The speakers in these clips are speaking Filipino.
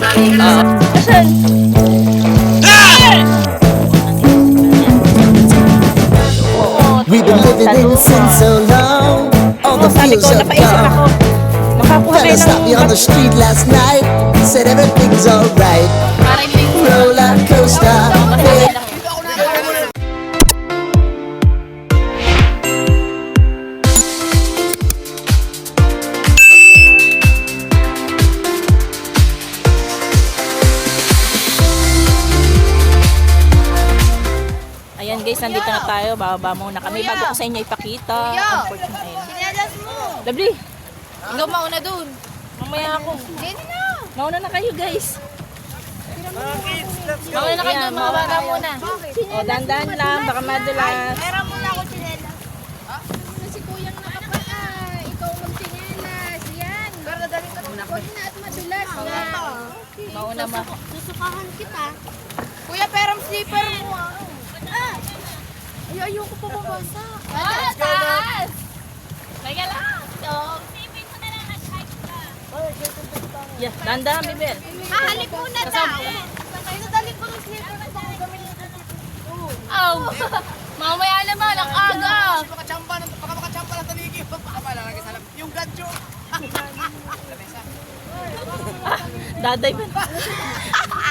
Asan? We've been living in sin so long. All the Sabi fields ko, are napaisip ako. gone. Makakuha Fella kayo stopped me on the ng... street last night. Said everything's alright. Roller coaster. Ayan guys, nandito na tayo. Bababa muna kami bago ko sa inyo ipakita. Ang port na ayan. Sinelas mo. Lovely. Ikaw mauna dun. Mamaya ako. Hindi na. Mauna na kayo guys. Mauna na kayo Ayan, dun, mga bata muna. O, dandan lang. Baka madulas. Meron muna ako sinelas. Si kuyang nakapaa. Ikaw magsinelas. Yan. Pero dadaling ka muna. Huwag na at madulas nga. Mauna ma. Susukahan kita. Kuya, perang slipper mo ah. Ay, ayoko pa mabasa. Taas! Teka lang. Sipin mo na lang at hype ka. Yeah, dandan, bibel. Halik muna daw. Nadaling ko ng slipper na baka gamitin ko. Aw! Mamaya naman, ang aga. Makachamba ng taligi. Pagpakamalaki sa alam. Yung gadyo. Daday ba?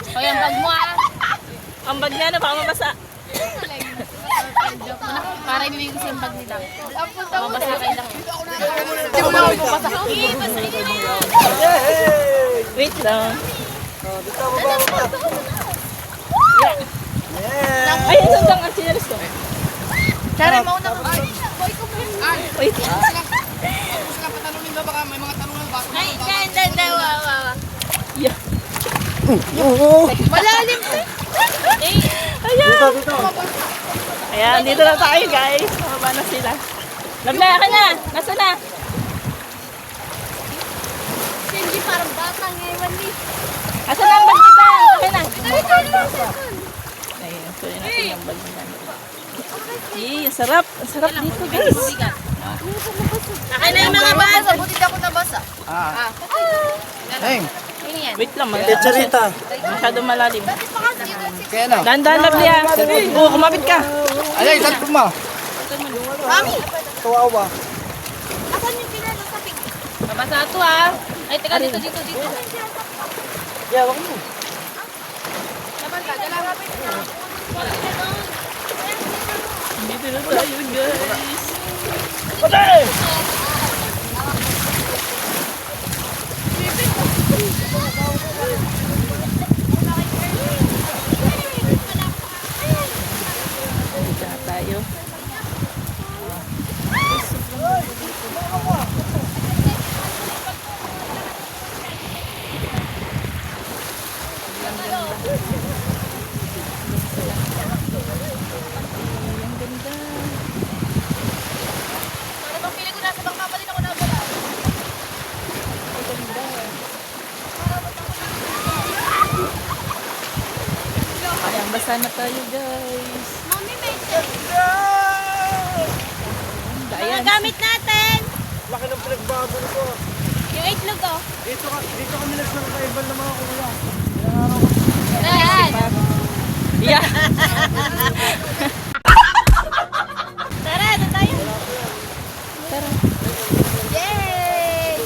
O yan, bag mo ah. Ang bag na baka mabasa. Para ibigay ko sa yung bag nila. Mabasa kayo lang. Hindi mo na ako ipapasa. Okay, Wait lang. Ay, saan bang ang sinalis ko? Tsara, mauna ko. Wait. Gusto lang patalunin ba? Baka may mga tanungan ba? Ay, danda, wawa. Yeah. Malalim. Ayan. Ayan, dito na tayo guys. Mababa na sila. Labla ka na. Nasaan na? Hindi parang bata ngayon ni. Asan na ang bag nila? Okay na. Ayan, kunin natin yung bag nila. Eh, ang sarap. Ang sarap dito guys. Akin na yung mga basa. Buti ako nabasa. Hey, Wait lang. Charita. Masyado malalim. Kaya na. Dahan-dahan Labli ah. Oo, kumapit ka. Alay, saan po mo? Mami, Kawawa. asan yung pinalo sa pig? Mabasa ito ah. Ay, teka, dito. Yeah, wag mo. Naman ka, dalawa pa ito. Dito na tayo guys. Patay! Dito na tayo. Ang ganda. Para bang pili ko nasa bang mapalit ako na wala. Ayan, basa na tayo guys. Mami, may Ayan. gamit natin. Laki ng pinagbago ko. Yung itlog ko. Dito kami nagsakaiban ng mga kuya. Ayan. Yeah. Tara, doon tayo. Tara. Yay!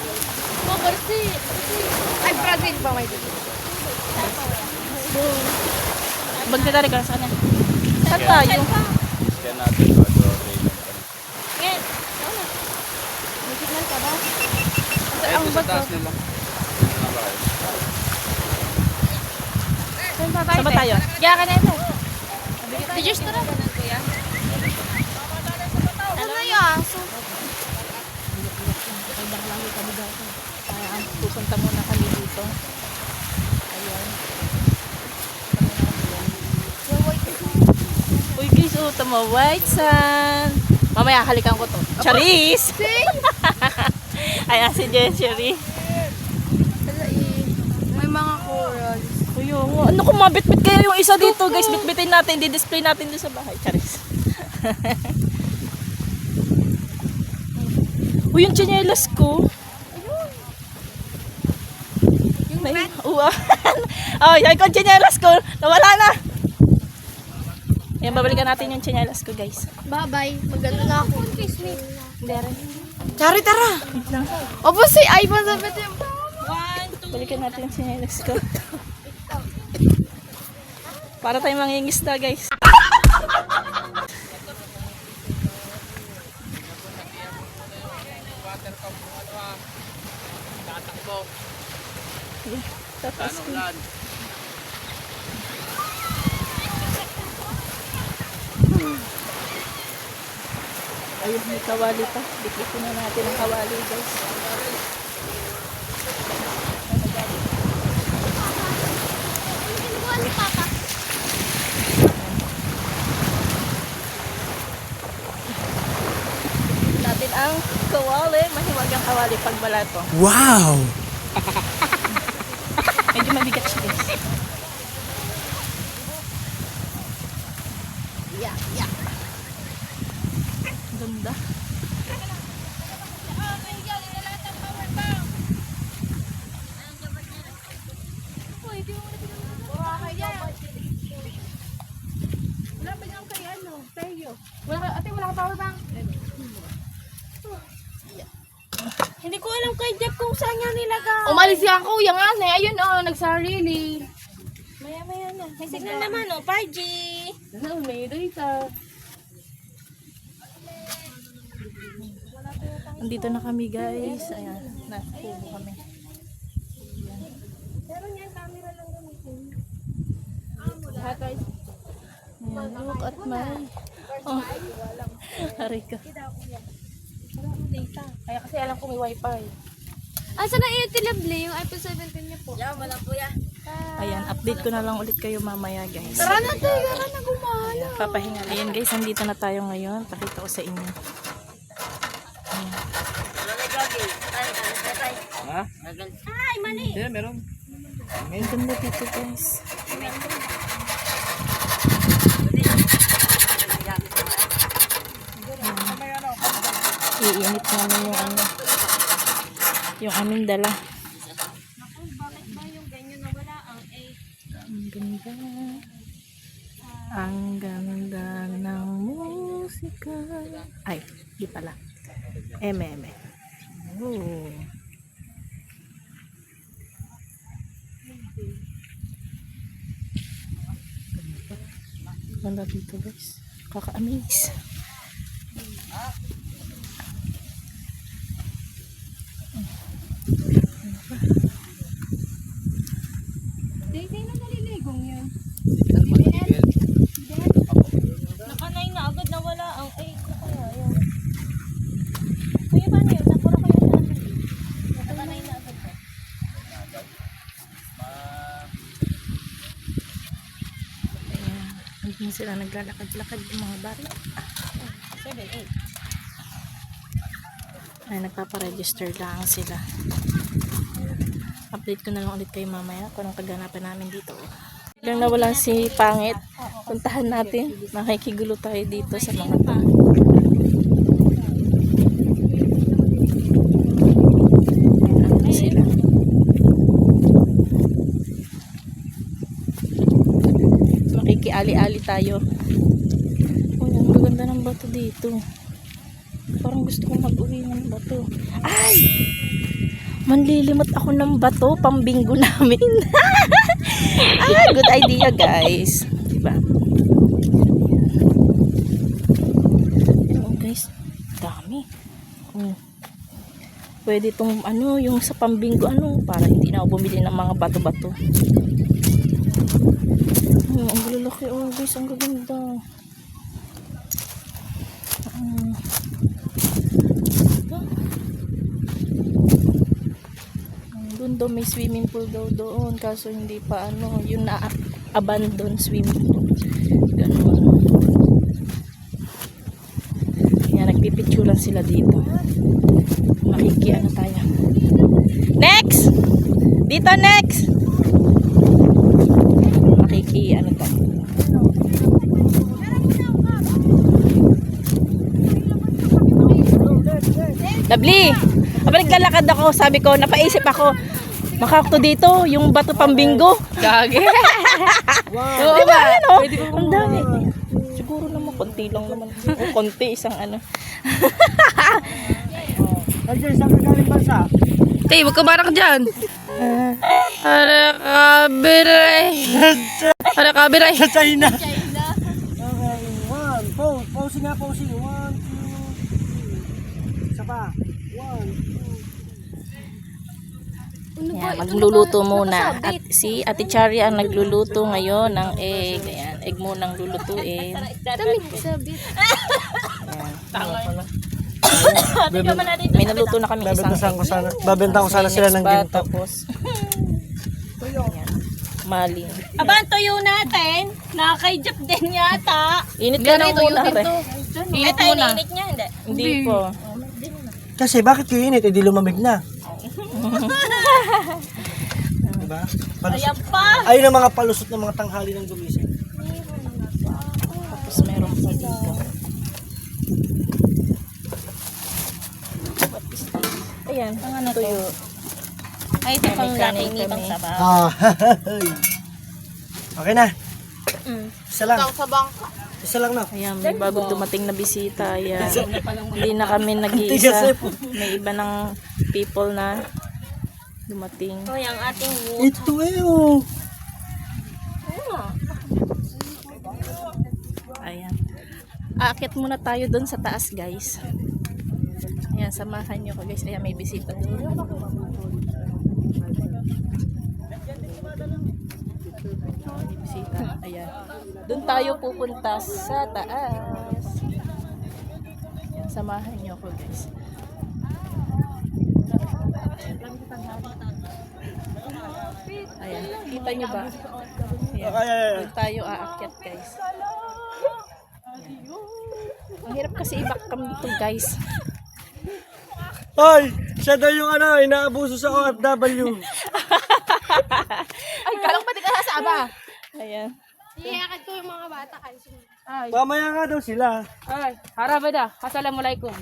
Oh, Barsi. Ay, Brazil pa may dito. Bag na tayo ka sana. Saan tayo? Yan. May signal ka ba? Ang bag ko. Saan pa Saan ba tayo? Kaya ka na ito. Teachers to na. Ano na yun? Ayan, pupunta muna kami dito. Ayan. Uy guys, oh, tama, white sand. Mamaya halikan ko to. Charis! Ayan si Jessery. May mga corals. Uy, oh, ano kung mabitbit kaya yung isa dito guys, bitbitin natin, di-display natin doon sa bahay. Charis. Uy, yung tsinelas ko. Yung Nay, red? uwa. Oh, yan ko tsinelas ko. Nawala na. Ayan, babalikan natin yung tsinelas ko, guys. Bye-bye. Maganda na ako. Kiss me. Hindi rin. Chari, tara. Wait lang. Opo, si Ivan sabi niya. Balikan natin yung tsinelas ko. Para tayong mangingisda, guys. Tapos ko. Ayun, may kawali pa. Diklikin na natin ang kawali, guys. Natin ang kawali. Mahiwag ang kawali pag balato. Wow! Medyo mabigat siya, guys. Ganda. Hindi ko alam kay Jeff kung saan niya nilagay. Umalis yan ko, yung ane. Ayun oh, nagsarili. Maya-maya na. May signal naman oh, 5G. May data. Andito na kami, guys. Ayan, nakubo kami. Pero niyan, camera lang gamitin. Ayan, look at my... Oh, hari ka. Kaya kasi alam ko may wifi. Asa na yung tilabli, yung iPhone 17 niyo po? Ayan, update ko na lang ulit kayo mamaya, guys. Tara na, tara na gumala. Papahinga. Ayan, guys, andito na tayo ngayon. Pakita ko sa inyo. Ha? Ay, mali! Hindi, meron. Ang ganda dito, guys. Iinit namin yung ano. Yung aming dala. Bakit ba yung ganyan na wala ang 8? Ang ganda. Ang ganda ng musika. Ay, di pala. Eme. Oh. Ganda dito, guys. Kaka-amaze. Daisy na naliligong yun. Nakanay na agad na wala ang 8 na kaya yun. Kuya ba yun? Napura kayo sa akin. Nakanay na agad ba? Ayan. Andun sila naglalakad-lakad yung mga bata. 7, 8. Ay, nagpaparegister lang sila. Update ko na lang ulit kayo mamaya kung anong kaganapan namin dito. Biglang nawala si Pangit. Puntahan natin. Makikigulo tayo dito sa mga tao. Ayan sila. Makikiali-ali tayo. Oh, ang gaganda ng bato dito. Parang gusto kong mag-uwi ng bato. Ay! Manlilimot ako ng bato, pambinggo namin. Ah, good idea, guys. Diba? Oh, guys. Dami. Oh. Pwede itong, ano, yung sa pambinggo, ano, para hindi na ako bumili ng mga bato-bato. Oh, ang lalaki. Oh, guys, ang gaganda. Doon daw may swimming pool daw doon, kaso hindi pa ano, yung na-abandon swimming pool. Ganun. Yan, nagpipicturan sila dito. Ano tayo. Next! Dito, next! Ano tayo. Lovely! Aba, naglalakad ako, sabi ko, napaisip ako, Makakto dito, yung bato pambinggo. Gagi. Di ba, ano? Ang dami. Siguro naman, konti lang naman. O, konti, isang ano. Nandiyan, saan ka galing bansa? Tay, wag ka marang dyan. Para kabiray. Para kabiray. Sa China. Okay, one, pose. Posing nga, posing. 1, 2, 3. Isa pa. 1, 2. Yan, magluluto muna. At si Ate Chari ang nagluluto ngayon ng egg. Ayan, egg muna ang lulutuin. Dami sabit. May naluto na kami isang Babenta ko sana sila ng pa, ginto. tapos ayan, maling. Aba, ang tuyo natin. Nakakaijap din yata. Init ka na muna. Init muna. Init niya, hindi. Hindi po. Kasi bakit kayo init? Di lumamig na. Diba? Palusot. Ayan pa. Ayun ang mga palusot ng mga tanghali ng gumising. Tapos meron pa dito. Ayan, tuyo. Ay, ito pang May kanin laking ibang kami. sabaw. Ah, okay na. Isa lang. Sa bangka. Isa lang na. Ayan, may bago dumating na bisita. Ayan. Hindi na kami Tigas nag-iisa. eh po. May iba ng people na dumating. Ito yung ating wood. Ito eh oh. Ayan. Aakyat muna tayo doon sa taas, guys. Ayan, samahan nyo ko, guys. Ayan, may bisita doon. May bisita. Ayan. Doon tayo pupunta sa taas. Ayan, samahan nyo ko, guys. Ayan, kita nyo ba? Ayan, doon tayo aakyat, guys. Ang hirap kasi i-backcam dito, guys. Hoy! Siya daw yung ano, inaabuso sa OFW. Ay, galang pati ka sa aba. Ayan. Iyakat ko yung mga bata kasi. Mamaya nga daw sila. Ay, harabada. Assalamualaikum.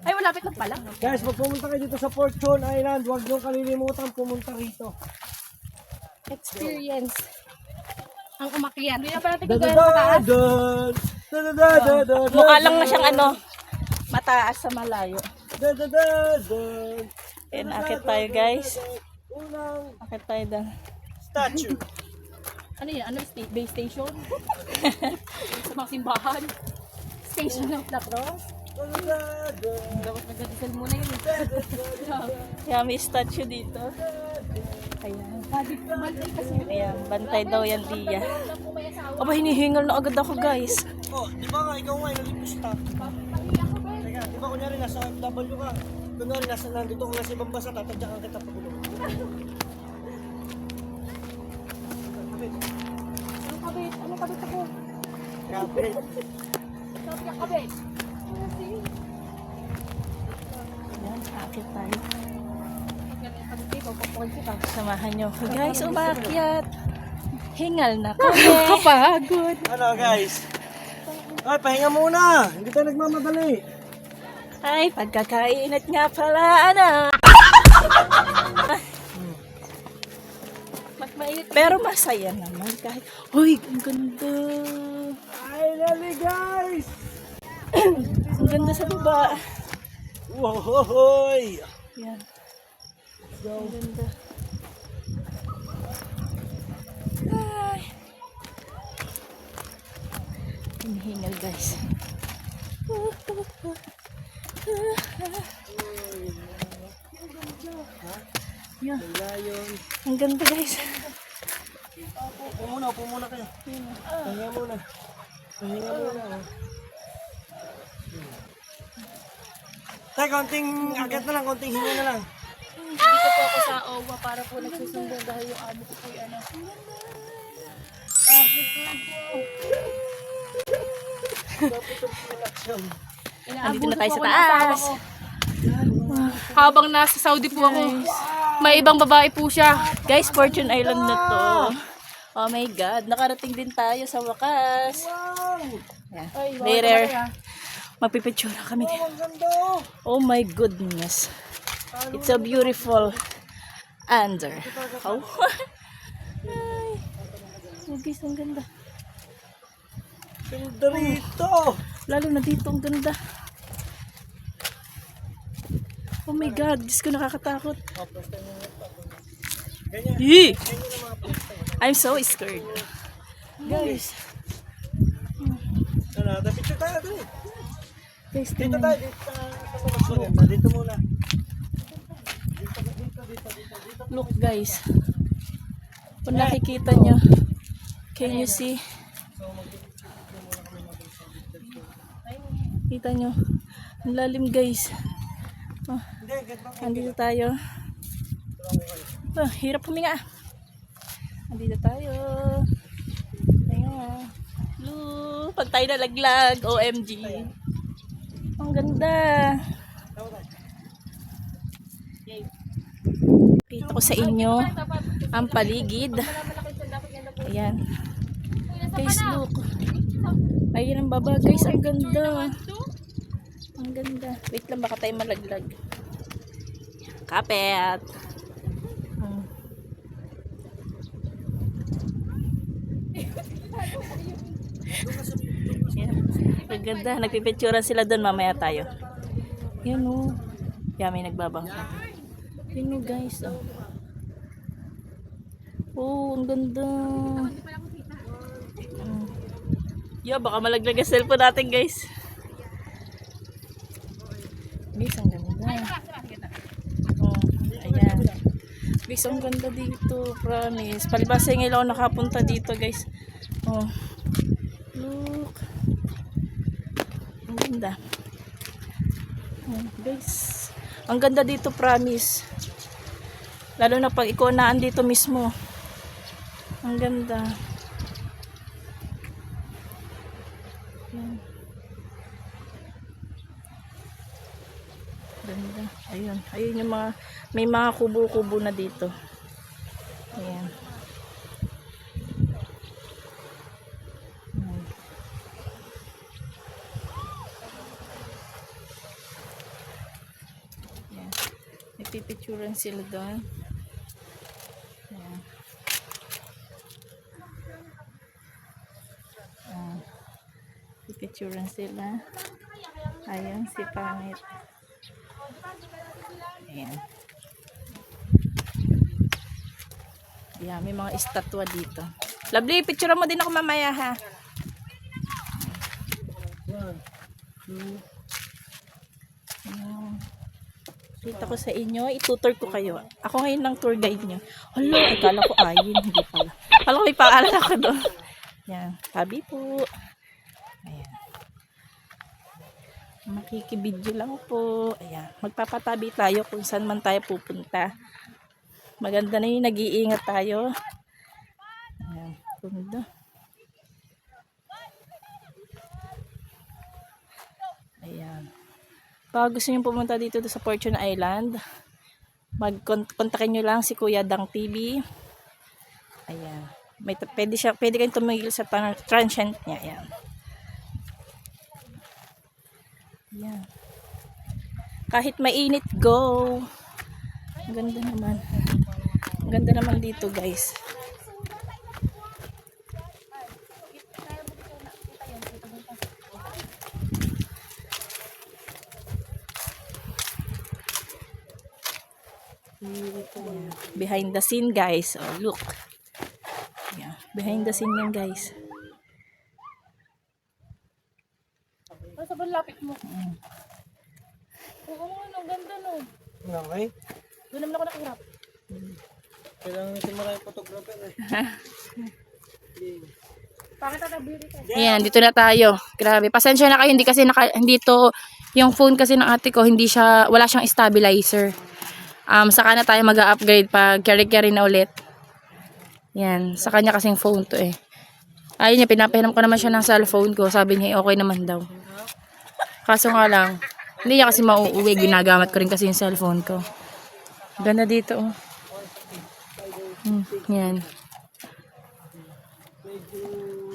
Ay, malapit na pala. Guys, pag pumunta kayo dito sa Fortune Island, huwag niyong kalilimutan pumunta rito. Experience. Ang umakyat. Hindi na pala tingin Dadadadad! Dadadadad! Mukha lang na siyang ano, mataas sa malayo. Dadadadad! Ayan, akit tayo, guys. Unang Akit tayo doon. statue. Ano yun? Ano? Base station? Sa mga simbahan? Station ng La Cross? Dadadadad! Dapat nagdadasal muna yun. Kaya may statue dito. Ayan. Ayan, bantay daw yan, Dia. Aba, hinihingal na agad ako, guys. Oh, di ba nga, ikaw nga, nalipusta. Teka, di ba kunyari nasa OFW ka? Kunyari nandito ka nga sa ibang bansa, tatadyakan kita pagulo. Ano kabit ako? Kapit. Sabi ka kabit. Ayan, akit tayo. Samahan nyo. Guys, umakyat. Hingal na kami. Kapagod. Ano guys? Ay, pahinga muna. Hindi tayo nagmamadali. Ay, pagkakainat nga pala, ano. Pero masaya naman kahit. Uy, ang ganda. Finally guys! Ang ganda sa baba. Wohoy! Yan. Ang ganda. Ay. Hinihingal, guys. Yan. Ang ganda, guys. Upo muna kayo. Pahinga muna. Pahinga muna. Tay, konting agad na lang, konting hinga na lang. Dito po ako sa OWA para po nagsusundo dahil yung amo ko po yung ano. Andito na tayo sa taas. Habang nasa Saudi po ako, may ibang babae po siya. Guys, Fortune Island na to. Oh my God, nakarating din tayo sa wakas. Yan. Later, magpipicture kami din. Ang ganda oh! Oh my goodness. It's so beautiful. Under. Oh. Ay. Oh guys, ang ganda. Ganda rito. Lalo na dito, ang ganda. Oh my God, Diyos ko, nakakatakot. Ganyan. Yee! I'm so scared. Guys. Ano, picture tayo doon eh. Guys, Dito tingnan tayo, niyo. dito. Dito muna. Dito. Look guys. Kung nakikita nyo, can you see? Kita nyo. Ang lalim guys. Oh, Hindi, ganda. andito tayo. Oh, hirap huminga. Andito tayo. Ayan. Look, pag tayo nalaglag, OMG. Ang ganda. Kita ko sa inyo ang paligid. Ayan. Guys, look. Ayan ang baba. Guys, ang ganda. Ang ganda. Wait lang, baka tayo malaglag. Kapit. Ayan. Ang ganda. Nagpipicturan sila doon. Mamaya tayo. Yan o. Yan, may nagbabangka. Yan o guys. Oh. Oh, ang ganda. Yeah, baka malaglag ang cellphone natin guys. Guys, ang ganda. Oh, ayan. Guys, ang ganda dito. Promise. Palibasa yung ilaw nakapunta dito guys. Oh. Look. Ang ganda. Oh, guys. Ang ganda dito, promise. Lalo na pag ikaw naan dito mismo. Ang ganda. Ayan. Ganda. Ayun. Ayun yung mga, may mga kubo-kubo na dito. Ayan. Ayan. Ayan. Nagpipicturan sila doon. Ayan. Ayan. Pipicturan sila. Ayan, si Pangit. Ayan. Ayan, may mga estatwa dito. Lovely, picture mo din ako mamaya ha. Ayan. Kita ko sa inyo, itutur ko kayo. Ako ngayon ng tour guide nyo. Hala, akala ko ayin, hindi pala. Akala ko may pangalan ako doon. Ayan, tabi po. Ayan. Makikibidyo lang po. Ayan. Magpapatabi tayo kung saan man tayo pupunta. Maganda na yung nag-iingat tayo. Ayan. Ganda. Ayan. Pag gusto nyo pumunta dito sa Fortune Island, mag-kontakin nyo lang si Kuya Dang TV. Ayan. Pwede kayong tumigil sa transient niya. Ayan. Yan. Kahit mainit, go. Ang ganda naman. Ang ganda naman dito, guys. Ayan. Behind the scene, guys. Oh, look. Ayan. Behind the scene yan, guys. Sa lapit mo. Oo, ang ganda no. Okay. Doon naman ako nakirap. Kailangan natin maraming photographer eh. Bakit natabili ka? Ayan, dito na tayo. Grabe. Pasensya na kayo, hindi kasi hindi to, yung phone kasi ng ate ko, hindi siya, wala siyang stabilizer. Saka na tayo mag-upgrade pag carry-carry na ulit. Yan, sa kanya kasing phone to eh. Ayun niya, pinapahiram ko naman siya ng cellphone ko. Sabi niya, okay naman daw. Kaso nga lang, hindi niya kasi mauuwi. Ginagamit ko rin kasi yung cellphone ko. Ganda dito oh. Yan.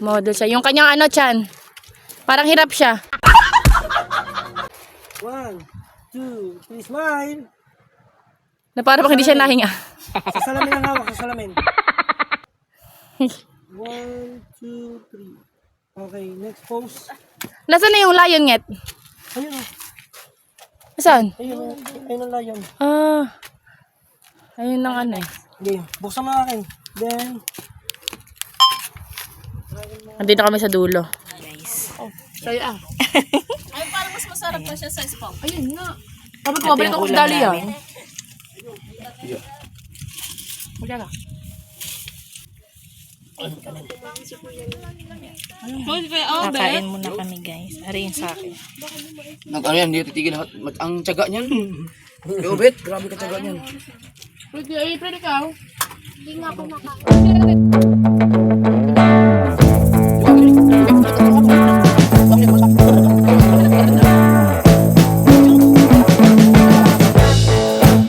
Model siya. Yung kanyang ano, Chan. Parang hirap siya. 1, 2, 3, smile. Na para bang hindi siya nahinga. Sa salamin ang hawak, sa salamin. 1, 2, 3. Okay, next pose. Nasaan na yung lion nget? Ayun o. Saan? Ayun ang lion. Ah. Ayun lang ano eh. Okay, buksan mo akin. Then, Andito kami sa dulo. Guys. saya ah. Ay, parang mas masarap pa siya sa spam. Ayun nga. Sabi ko, mabalik ako sa dali yan. Kakain muna kami guys. Ari yung sa akin. Ano yan, hindi titigil ang tiyaga niyan. Yo, Bet, grabe ka tiyaga niyan. Hindi nga ako makain.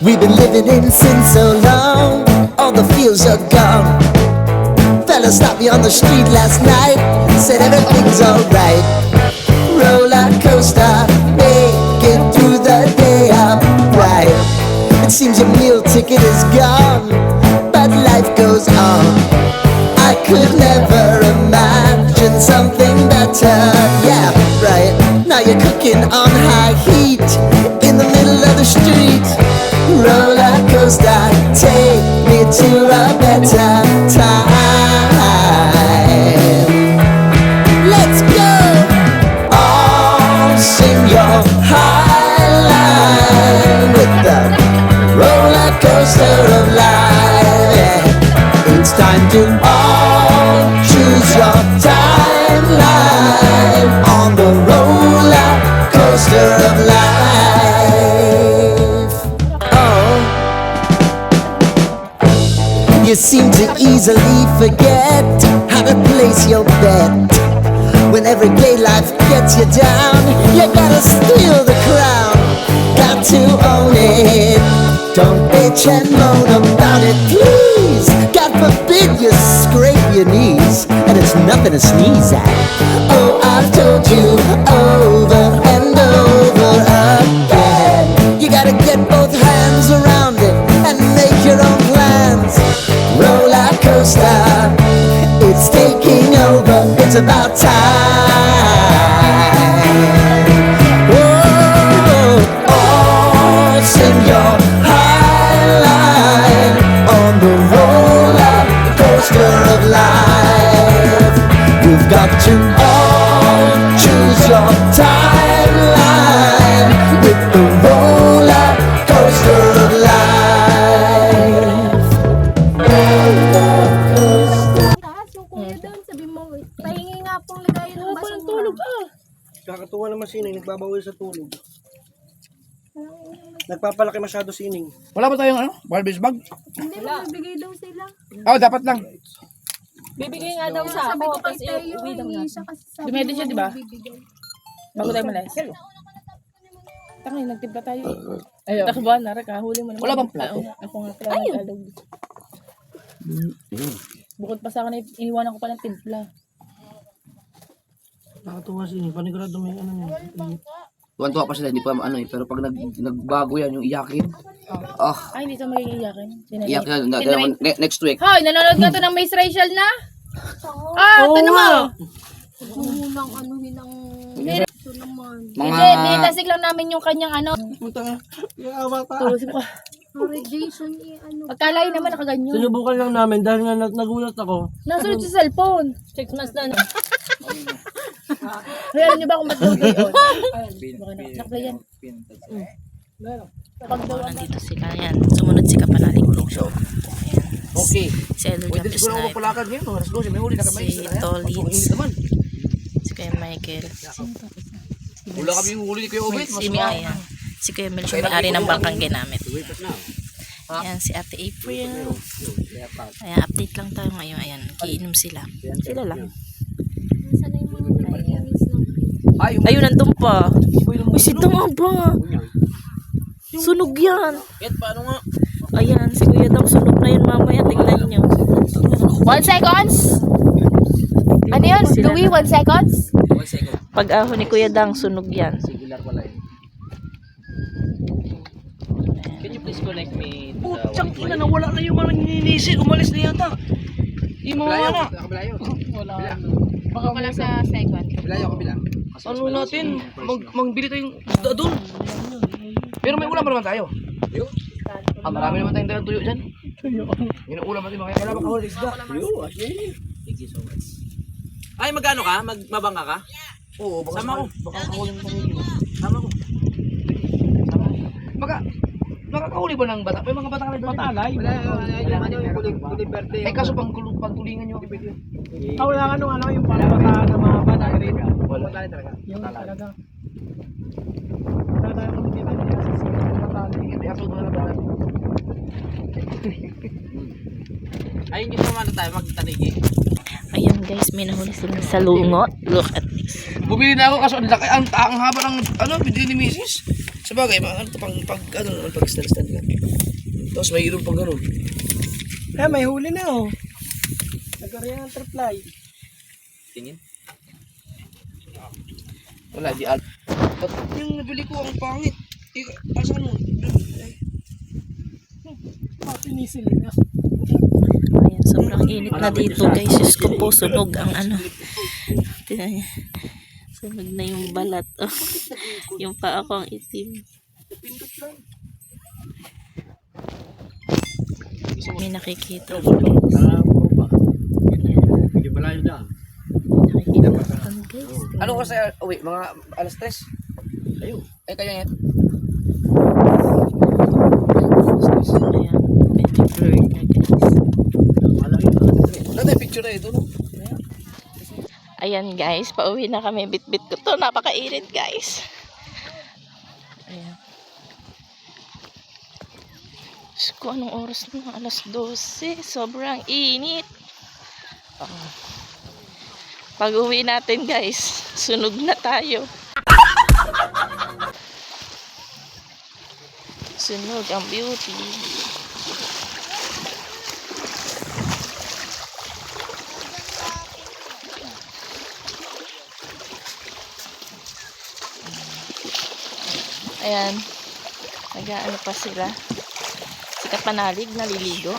We've been living in sin so long, all the fields are gone. Fella stopped me on the street last night, said everything's alright. Roller coaster, make it through the day, I'm right. It seems your meal ticket is gone, but life goes on. I could never imagine something better. Yeah, right. Now you're cooking on high heat in the middle of the street. Roller coaster, take me to a better time. Let's go. All sing your high line with the roller coaster of life. Yeah. It's time to all choose your timeline on the roller coaster of life. Oh, you seem to easily forget how to place your bet. When every day life gets you down, you gotta steal the crown. Got to own it. Don't bitch and moan about it, please. God forbid you scrape your knees, and it's nothing to sneeze at. Oh, I've told you over and over again. You gotta get both hands around it and make your own plans. Roller coaster, it's taking over. It's about time. Whoa, all sing your high line on the roller coaster of life. You've got to all choose your timeline with the roller coaster of life. Taas yung kuya doon, sabi mo, pahingi nga pong lagay ng basura. Kakatuwa naman sining, nagbabawal sa tulog. Nagpapalaki masyado sining. Wala ba tayong ano? Barbies bag? Hindi, magbibigay daw sila. Oh, dapat lang. Bibigay nga daw sa Sabi ako, ko kay tapos Teo, iuwi daw hindi natin. siya kasi sabi Dumedi siya, mo, di ba? bibigay. Bago tayo malas. Tangay, nagtimpla tayo. Ayaw. Takba, nara ka. Huli mo naman. Wala bang plato? Ako nga pala nag-alog. Bukod pa sa akin, iniwanan ko pa ng timpla. Nakatuwa sining, panigurado may ano niya. Tuwan-tuwa pa sila, hindi pa ano eh. Pero pag nagbago yan, yung iyakin. Ay, hindi ito magiging iyakin. Iyak yan. Next week. Hoy, nanonood ka to ng Miss Rachel na? Tanong mo. Huwag mo munang anuhin ang... Ito naman. Hindi, binitasig lang namin yung kanyang ano. Puta nga, yung awa ka. Tulosin ko. Radiation, ano. Pagkalain naman nakaganyo. Sinubukan lang namin dahil nga nagulat ako. Nasunod sa cellphone. 6 months na. Kaya niyo ba kung ba't lugay on? Nakplay yan. Nandito sila yan. Sumunod si Kapanalig. Okay. Si Idol Jump Pwede siguro ako Snipe. magpalakad ngayon. Alas 12, may huli na kamay. Si Tolins. naman. Si Kuya Michael. Wala kami yung huli ni Kuya Obet. Si Ayan. Si Kuya Mel siya may-ari ng bangkang ginamit. Ayan si Ate April. Ayan, update lang tayo ngayon. Ayan, kiinom sila. Sila lang. Sana yung mga nagpapanis lang. Ayun, nandun pa. Uy, si Dama ba? Sunog yan. Paano nga? Ayan, si Kuya Dam sunog na yun mamaya. Tingnan nyo. 1 seconds? Ano yun? Louie, 1 seconds? 1 second. Pag ahon ni Kuya Dang, sunog yan. Singular pala yun. Can you please disconnect me. Putsang ina, nawala na yung mga nilinisin. Umalis na yata. Di mo wala. Baka pala sa second. Ano natin? Mangbili tayong isda doon. Pero may ulam pa naman tayo. Marami naman tayong dalang tuyo dyan. Yun ang ulam natin mga kailangan makahuli isda. Thank you so much. Ay, magkano ka? Mabangka ka? Oo, baka Sama ko. Baka makahuli ng pamilya mo. Sama ko. Nakakahuli ba ng bata? May mga bata kami doon. Patalay. Wala yung kuliberte. Eh kaso pangtulingan nyo. Wala yung palabata na mga bata rin. Wala. Yung talaga. Wala tayo kami dito. Hindi Kaya sunod na bata. Ayun yung naman tayo magtanigi. Ayan guys, may nahuli silang salungot. Look at this. Bumili na ako kaso ang haba ng binili ni Mrs. Sabagay, pag stand ka. Tapos may ilong pang gano'n. may huli na oh. Nagkaroon ng triply. Tingin. Wala, di al. Yung nabili ko ang pangit. Asan mo? Pinisil niya. Ayan, sobrang init na dito guys. Diyos ko po, sunog ang ano. Tingnan niya. Sunog na yung balat. Oh. Yung paa ko ang itim. May nakikita ko guys. Hindi malayo dyan. Nakikita ko guys. Ano ko sa uwi? Mga alas 3? Ayun. Eh, kaya yan. Ayan, medyo blurred na guys. Wala tayo picture na ito, no? Ayan guys, pauwi na kami. Bit-bit ko to. Napakainit guys. Ayan. Diyos ko, anong oras na? Alas 12. Sobrang init. Oh. Pag uwi natin guys, sunog na tayo. Sunog ang beauty. Ayan. Nag-ano pa sila. Si Kapanalig naliligo.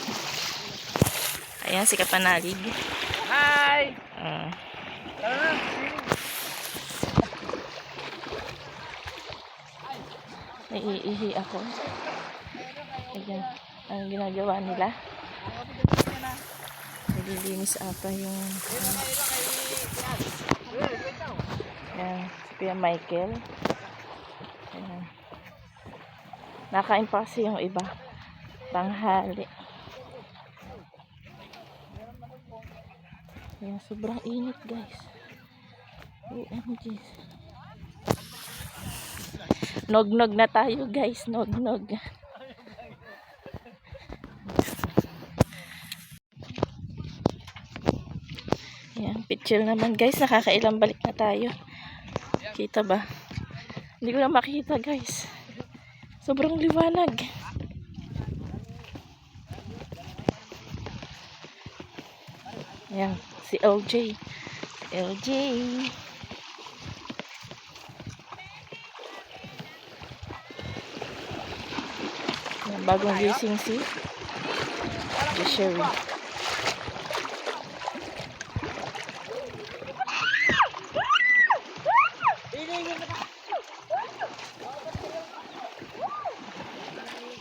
Ayan si Kapanalig. Hi! Naiihi ako. Ayan. Ang ginagawa nila. Naglilinis ata yung ayan. Si Kuya Michael. Ayan. Nakain pa kasi yung iba. Tanghali. Ayan, sobrang init guys. OMG. Nog-nog na tayo guys. Nog-nog. Ayan, picture naman guys. Nakakailang balik na tayo. Kita ba? Hindi ko na makita guys. Sobrang liwanag. Ayan, si LJ. Si LJ. Ayan, bagong gising si Sherry.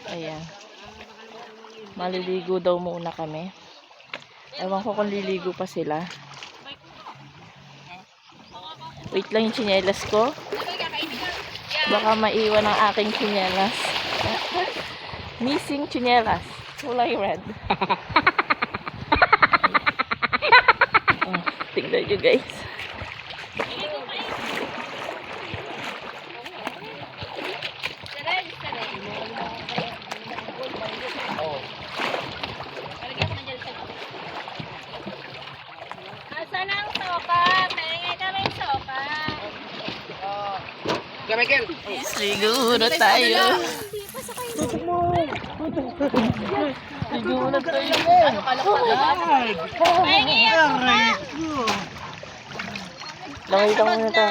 Ayan. Maliligo daw muna kami. Ewan ko kung liligo pa sila. Wait lang yung tsinelas ko. Baka maiwan ang aking tsinelas. Missing tsinelas. Kulay red. Oh, tingnan nyo guys. Asan ang soka? Tingin kami yung soka. Kaya Michael. Ligo na tayo. Ligo na tayo. Ano pahingi ako pa. Laway ka muna ta.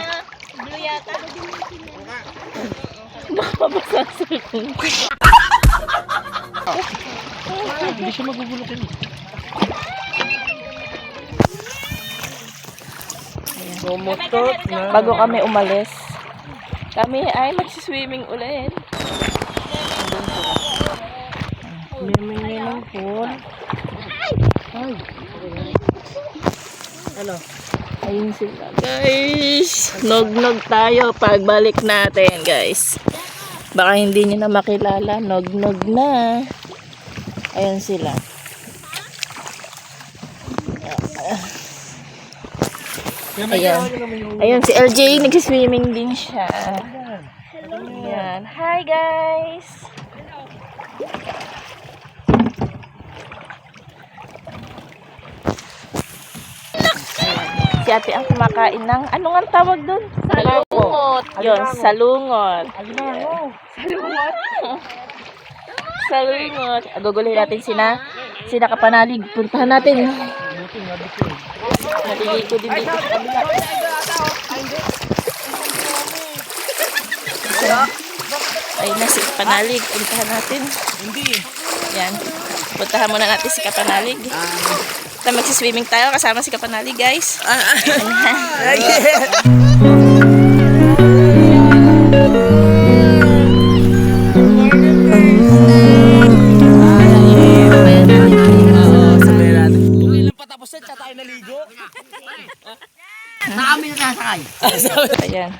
Blue yata. Baka mabasa sa cellphone ko. Hindi siya magugulot yun. Sumutot na. Bago kami umalis, kami ay magsiswimming ulit. Miming pool. Ayun sila, guys. Nog-nog tayo pagbalik natin, guys. Baka hindi nyo na makilala. Nog-nog na. Ayun sila. Ayan. Ayun, si LJ, nagsiswimming din siya. Ayan. Hi, guys. Si ate ang kumakain ng, ano nga ang tawag doon? Salungot. Yun, salungot. Salungot. Agugulin natin sina Kapanalig. Puntahan natin. Naliligo din dito sa kabila. Ayun na si Kapanalig. Puntahan natin. Yan. Puntahan muna natin si Kapanalig. Ito magsiswimming tayo kasama si Kapanalig, guys. Ilan pa tapos na, tsaka tayo naligo. Nakami na sasakay. Ayan.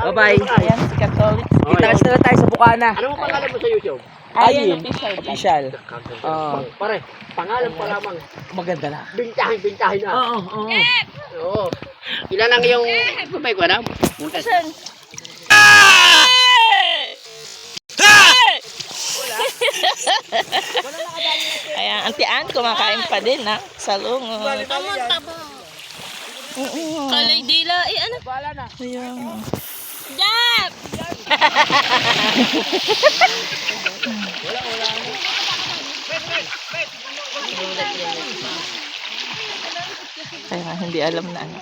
Bye-bye. Ayan, si Katolik. Kita na tayo sa Bukana. Ano mo pangalan mo sa YouTube? Ayan, official. Official. Pare, pangalan pa lamang. Maganda na. Bintahin na. Oo. Oo. Ilan ang iyong babay ko na? Ayan, Auntie Ann, kumakain pa din, ha? Salungot. Kalay dila. Eh, ano? Ayan. Jap! Kaya hindi alam na ano.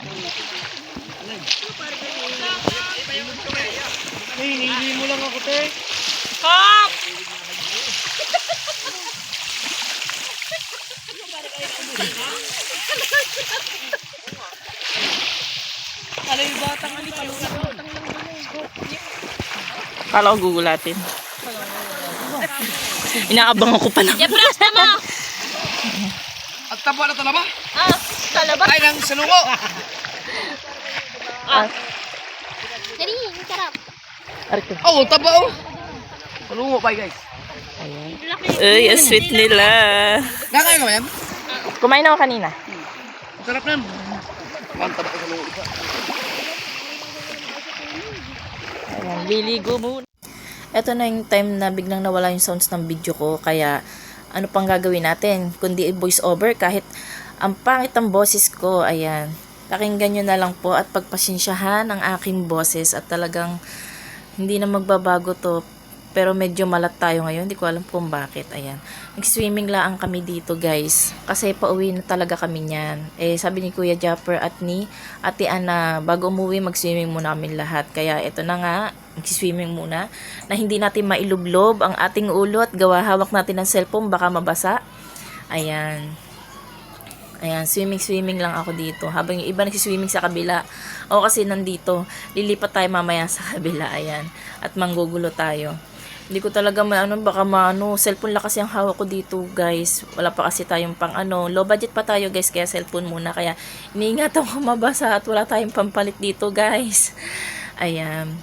Hindi mo lang ako, te. Kala ko gugulatin. Inaabang ako pa na. Jap, rasta mo! At tabo na talaba? Ah, talaba. Ay, ng salungo! Dali, sarap. Oh, tabo oh! Salungo pa guys. Uy, ang sweet nila. Nakain mo yan? Kumain ako kanina. Sarap na. Ang tabo ko salungo isa. Ayan, liligo muna. Ito na yung time na biglang nawala yung sounds ng video ko. Kaya, ano pang gagawin natin? Kundi voice over kahit ang pangit ang boses ko. Ayan. Pakinggan nyo na lang po at pagpasensyahan ang aking boses. At talagang hindi na magbabago to. Pero medyo malat tayo ngayon. Hindi ko alam kung bakit. Ayan. Nag-swimming lang kami dito, guys. Kasi pauwi na talaga kami niyan. Eh, sabi ni Kuya Japper at ni Ate Ana, bago umuwi, mag-swimming muna kami lahat. Kaya ito na nga, mag-swimming muna. Na hindi natin mailublob ang ating ulo at gawa hawak natin ng cellphone, baka mabasa. Ayan. Ayan, swimming lang ako dito. Habang yung iba nagsiswimming sa kabila. Ako kasi nandito. Lilipat tayo mamaya sa kabila. Ayan. At manggugulo tayo. Hindi ko talaga baka cellphone lang kasi ang hawak ko dito, guys. Wala pa kasi tayong pang low budget pa tayo, guys, kaya cellphone muna. Kaya iniingatan ko mabasa at wala tayong pampalit dito, guys. Ayan.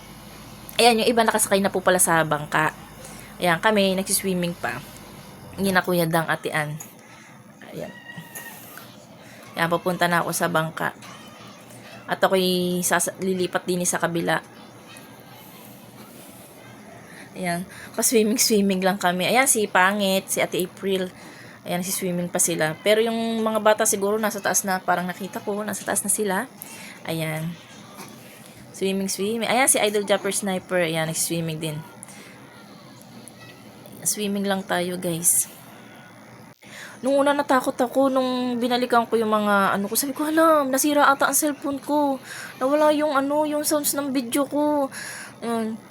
Ayan, yung iba nakasakay na po pala sa bangka. Ayan, kami nagsiswimming pa. Hindi na Kuya Dang, Ate Ann. Ayan. Ayan, papunta na ako sa bangka. At ako'y lilipat din sa kabila. Ayan, pa-swimming lang kami. Ayan, si Pangit, si Ate April. Ayan, si swimming pa sila. Pero yung mga bata siguro nasa taas na, parang nakita ko, nasa taas na sila. Ayan. Swimming. Ayan, si Idol Japper Sniper. Ayan, nag-swimming din. Swimming lang tayo, guys. Nung una natakot ako, nung binalikan ko yung mga ko, sabi ko, nasira ata ang cellphone ko. Nawala yung yung sounds ng video ko.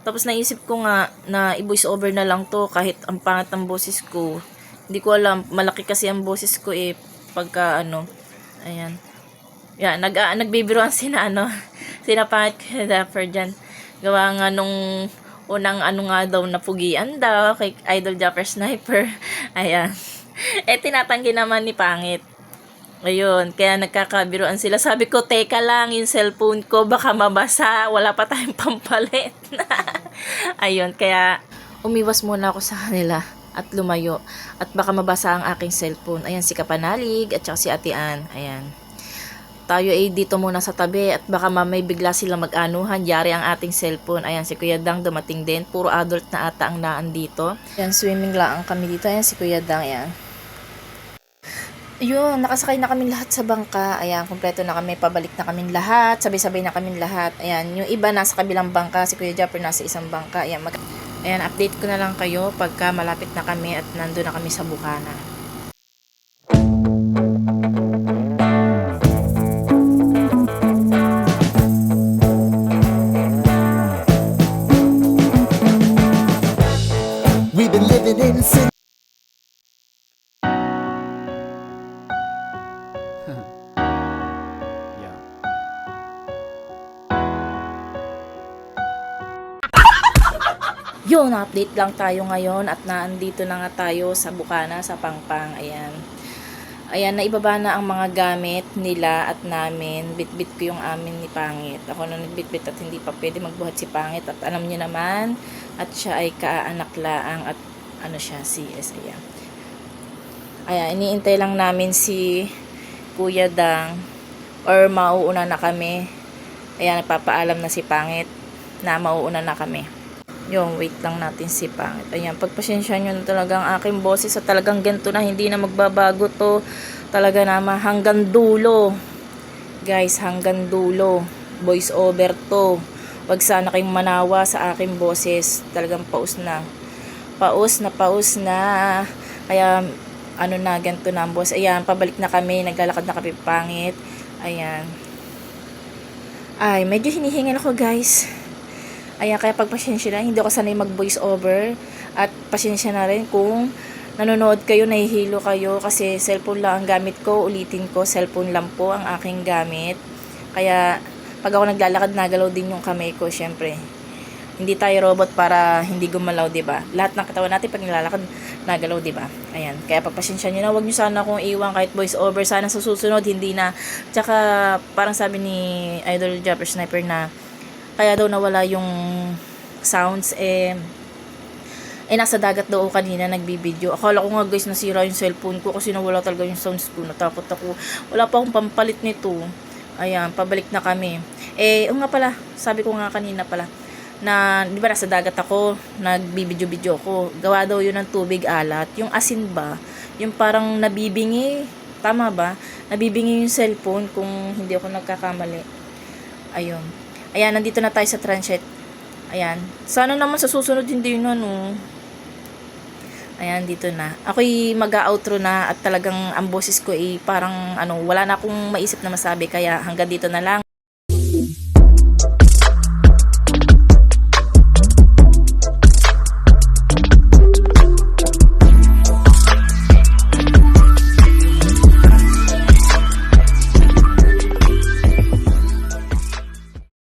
Tapos naisip ko nga na i-voice over na lang to kahit ang pangat ng boses ko. Hindi ko alam, malaki kasi ang boses ko pagka ayan. Yan, nagbibiruan sina sina pangit ko dapper dyan. Gawa nga nung unang nga daw napugian daw kay Idol Japper Sniper. Ayan. Tinatanggi naman ni pangit. Ayun, kaya nagkakabiruan sila. Sabi ko, teka lang, yung cellphone ko baka mabasa. Wala pa tayong pampalit. Ayun, kaya umiwas muna ako sa kanila at lumayo. At baka mabasa ang aking cellphone. Ayan, si Kapanalig at saka si Ate Ann. Ayan. Tayo dito muna sa tabi at baka mamay bigla sila mag-anuhan. Yari ang ating cellphone. Ayan, si Kuya Dang dumating din. Puro adult na ata ang naan dito. Ayan, swimming lang kami dito. Ayan, si Kuya Dang. Ayan. Yun, nakasakay na kami lahat sa bangka. Ayan, kompleto na kami. Pabalik na kami lahat. Sabay-sabay na kami lahat. Ayan, yung iba nasa kabilang bangka. Si Kuya Japper nasa isang bangka. Ayan, ayan, update ko na lang kayo pagka malapit na kami at nandun na kami sa Bukana. We've been living in sin. Yun, update lang tayo ngayon at naandito na nga tayo sa Bukana, sa Pangpang. Ayan. Ayan, naibaba na ang mga gamit nila at namin. Bitbit ko yung amin ni Pangit. Ako na nagbitbit at hindi pa pwede magbuhat si Pangit. At alam niyo naman, at siya ay kaanak laang at siya, CS. Ayan. Ayan, iniintay lang namin si Kuya Dang or mauuna na kami. Ayan, nagpapaalam na si Pangit na mauuna na kami. Yung wait lang natin si Pangit. Ayan, pagpasensya nyo na talagang aking boses at talagang ganito na, hindi na magbabago to. Talaga naman hanggang dulo. Guys, hanggang dulo. Voice over to. Wag sana kayong manawa sa aking boses. Talagang paus na. Paus na. Kaya, ganito na ang boss. Ayan, pabalik na kami. Naglalakad na kami Pangit. Ayan. Ay, medyo hinihingal ako guys. Ayan, kaya pagpasensya na, hindi ako sanay mag-voice over. At pasensya na rin kung nanonood kayo, nahihilo kayo. Kasi cellphone lang ang gamit ko. Ulitin ko, cellphone lang po ang aking gamit. Kaya, pag ako naglalakad, nagalaw din yung kamay ko, syempre. Hindi tayo robot para hindi gumalaw, diba? Lahat ng katawan natin, pag nilalakad, nagalaw, diba? Ayan, kaya pagpasensya nyo na, huwag nyo sana kung iwan kahit voice over. Sana sa susunod, hindi na. Tsaka, parang sabi ni Idol Japper Sniper na, kaya daw nawala yung sounds nasa dagat daw kanina nagbibideo. Akala ko nga guys nasira yung cellphone ko kasi nawala talaga yung sounds ko. Natakot ako. Wala pa akong pampalit nito. Ayan, pabalik na kami. Nga pala, sabi ko nga kanina pala na di ba nasa dagat ako, nagbibideo-video ko. Gawa daw yun ng tubig alat. Yung asin ba, yung parang nabibingi, tama ba? Nabibingi yung cellphone kung hindi ako nagkakamali. Ayun. Ayan, nandito na tayo sa transit. Ayan. Sana naman sa susunod hindi yun Ayan, dito na. Ako'y mag-outro na at talagang ang boses ko parang wala na akong maisip na masabi. Kaya hanggang dito na lang.